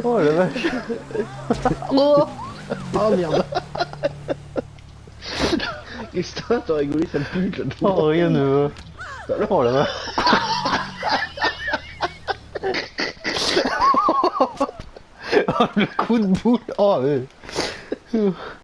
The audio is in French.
Oh la vache. Oh, Oh merde. qu'est-ce que t'as rigolé, ça pue, là. Oh rien ne va. Oh la vache. Oh, le coup de boule. Oh ouais.